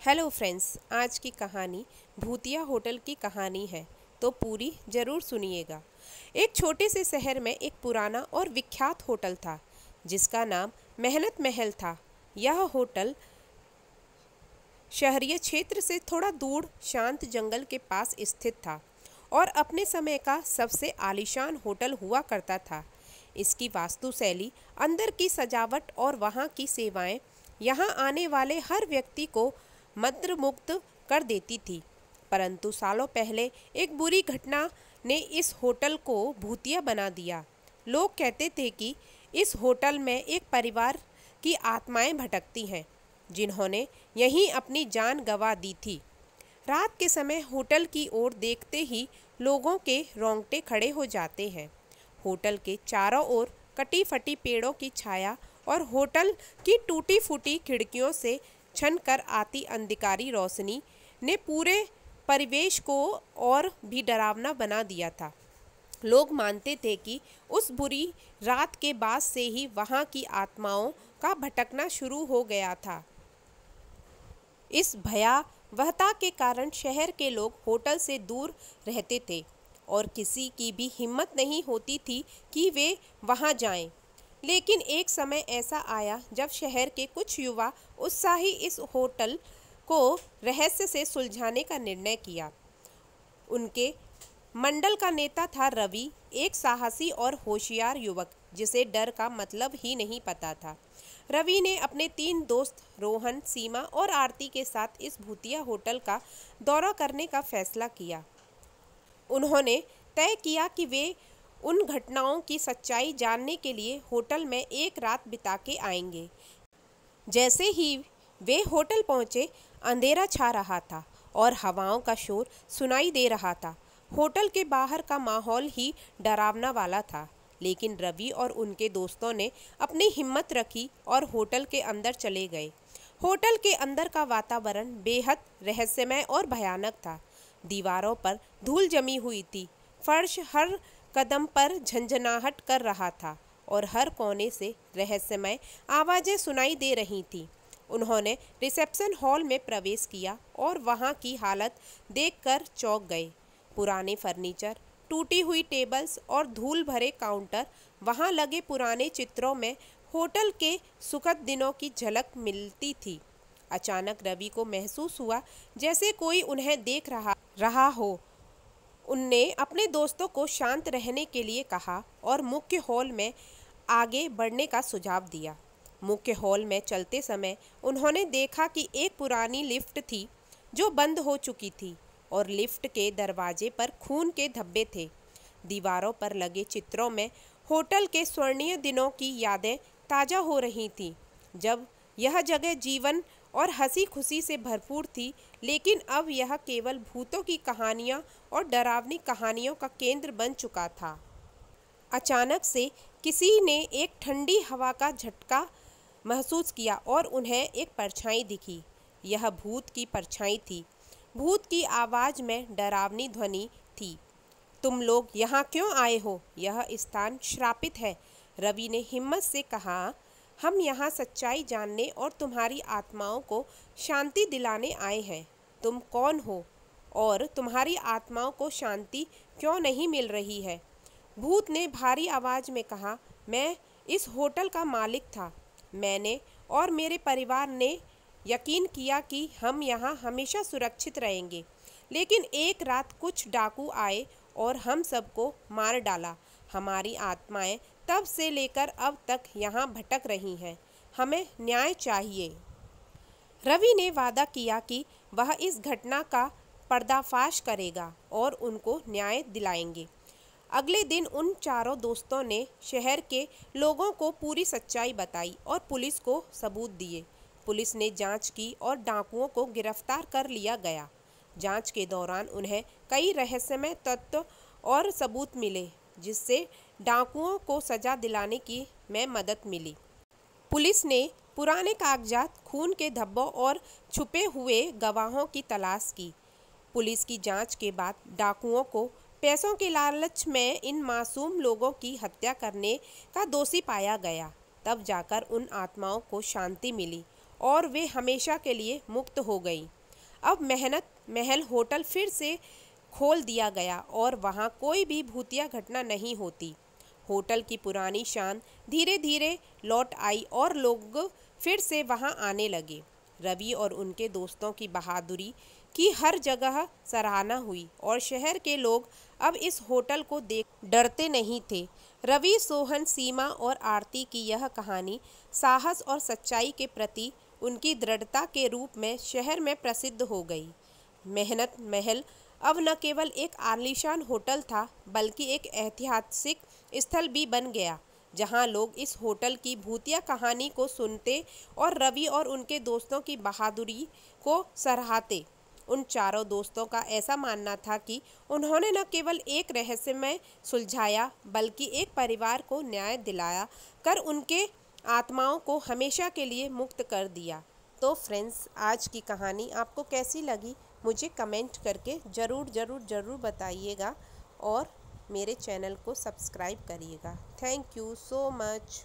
Hello friends, आज की कहानी भूतिया होटल की कहानी है, तो पूरी ज़रूर सुनिएगा। एक छोटे से शहर में एक पुराना और विख्यात होटल था जिसका नाम मेहनत महल था। यह होटल शहरीय क्षेत्र से थोड़ा दूर शांत जंगल के पास स्थित था और अपने समय का सबसे आलीशान होटल हुआ करता था। इसकी वास्तुशैली, अंदर की सजावट और वहाँ की सेवाएं यहाँ आने वाले हर व्यक्ति को मंत्रमुग्ध कर देती थी। परंतु सालों पहले एक बुरी घटना ने इस होटल को भूतिया बना दिया। लोग कहते थे कि इस होटल में एक परिवार की आत्माएं भटकती हैं जिन्होंने यहीं अपनी जान गंवा दी थी। रात के समय होटल की ओर देखते ही लोगों के रोंगटे खड़े हो जाते हैं। होटल के चारों ओर कटी फटी पेड़ों की छाया और होटल की टूटी फूटी खिड़कियों से छन कर आती अंधकारी रोशनी ने पूरे परिवेश को और भी डरावना बना दिया था। लोग मानते थे कि उस बुरी रात के बाद से ही वहाँ की आत्माओं का भटकना शुरू हो गया था। इस भयावहता के कारण शहर के लोग होटल से दूर रहते थे और किसी की भी हिम्मत नहीं होती थी कि वे वहां जाएं। लेकिन एक समय ऐसा आया जब शहर के कुछ युवा उत्साही इस होटल को रहस्य से सुलझाने का निर्णय किया। उनके मंडल का नेता था रवि, एक साहसी और होशियार युवक जिसे डर का मतलब ही नहीं पता था। रवि ने अपने 3 दोस्त रोहन, सीमा और आरती के साथ इस भूतिया होटल का दौरा करने का फैसला किया। उन्होंने तय किया कि वे उन घटनाओं की सच्चाई जानने के लिए होटल में एक रात बिता के आएंगे। जैसे ही वे होटल पहुंचे, अंधेरा छा रहा था और हवाओं का शोर सुनाई दे रहा था। होटल के बाहर का माहौल ही डरावना वाला था, लेकिन रवि और उनके दोस्तों ने अपनी हिम्मत रखी और होटल के अंदर चले गए। होटल के अंदर का वातावरण बेहद रहस्यमय और भयानक था। दीवारों पर धूल जमी हुई थी, फर्श हर कदम पर झंझनाहट कर रहा था और हर कोने से रहस्यमय आवाज़ें सुनाई दे रही थीं। उन्होंने रिसेप्शन हॉल में प्रवेश किया और वहाँ की हालत देखकर चौंक गए। पुराने फर्नीचर, टूटी हुई टेबल्स और धूल भरे काउंटर, वहाँ लगे पुराने चित्रों में होटल के सुखद दिनों की झलक मिलती थी। अचानक रवि को महसूस हुआ जैसे कोई उन्हें देख रहा हो। उनने अपने दोस्तों को शांत रहने के लिए कहा और मुख्य हॉल में आगे बढ़ने का सुझाव दिया। मुख्य हॉल में चलते समय उन्होंने देखा कि एक पुरानी लिफ्ट थी जो बंद हो चुकी थी और लिफ्ट के दरवाजे पर खून के धब्बे थे। दीवारों पर लगे चित्रों में होटल के स्वर्णीय दिनों की यादें ताज़ा हो रही थीं, जब यह जगह जीवन और हंसी खुशी से भरपूर थी। लेकिन अब यह केवल भूतों की कहानियाँ और डरावनी कहानियों का केंद्र बन चुका था। अचानक से किसी ने एक ठंडी हवा का झटका महसूस किया और उन्हें एक परछाई दिखी। यह भूत की परछाई थी। भूत की आवाज़ में डरावनी ध्वनि थी, तुम लोग यहाँ क्यों आए हो? यह स्थान श्रापित है। रवि ने हिम्मत से कहा, हम यहाँ सच्चाई जानने और तुम्हारी आत्माओं को शांति दिलाने आए हैं। तुम कौन हो और तुम्हारी आत्माओं को शांति क्यों नहीं मिल रही है? भूत ने भारी आवाज़ में कहा, मैं इस होटल का मालिक था। मैंने और मेरे परिवार ने यकीन किया कि हम यहाँ हमेशा सुरक्षित रहेंगे, लेकिन एक रात कुछ डाकू आए और हम सबको मार डाला। हमारी आत्माएं तब से लेकर अब तक यहाँ भटक रही हैं। हमें न्याय चाहिए। रवि ने वादा किया कि वह इस घटना का पर्दाफाश करेगा और उनको न्याय दिलाएंगे। अगले दिन उन चारों दोस्तों ने शहर के लोगों को पूरी सच्चाई बताई और पुलिस को सबूत दिए। पुलिस ने जांच की और डाकुओं को गिरफ्तार कर लिया गया। जांच के दौरान उन्हें कई रहस्यमय तथ्य और सबूत मिले, जिससे डाकुओं को सजा दिलाने की में मदद मिली। पुलिस ने पुराने कागजात, खून के धब्बों और छुपे हुए गवाहों की तलाश की। पुलिस की जांच के बाद डाकुओं को पैसों के लालच में इन मासूम लोगों की हत्या करने का दोषी पाया गया। तब जाकर उन आत्माओं को शांति मिली और वे हमेशा के लिए मुक्त हो गई। अब मेहनत महल होटल फिर से खोल दिया गया और वहाँ कोई भी भूतिया घटना नहीं होती। होटल की पुरानी शान धीरे धीरे लौट आई और लोग फिर से वहाँ आने लगे। रवि और उनके दोस्तों की बहादुरी की हर जगह सराहना हुई और शहर के लोग अब इस होटल को देख डरते नहीं थे। रवि, सोहन, सीमा और आरती की यह कहानी साहस और सच्चाई के प्रति उनकी दृढ़ता के रूप में शहर में प्रसिद्ध हो गई। मेहनत महल अब न केवल एक आलीशान होटल था बल्कि एक ऐतिहासिक स्थल भी बन गया, जहां लोग इस होटल की भूतिया कहानी को सुनते और रवि और उनके दोस्तों की बहादुरी को सराहते। उन चारों दोस्तों का ऐसा मानना था कि उन्होंने न केवल एक रहस्यमय सुलझाया बल्कि एक परिवार को न्याय दिलाया कर उनके आत्माओं को हमेशा के लिए मुक्त कर दिया। तो फ्रेंड्स, आज की कहानी आपको कैसी लगी मुझे कमेंट करके ज़रूर बताइएगा और मेरे चैनल को सब्सक्राइब करिएगा। Thank you so much.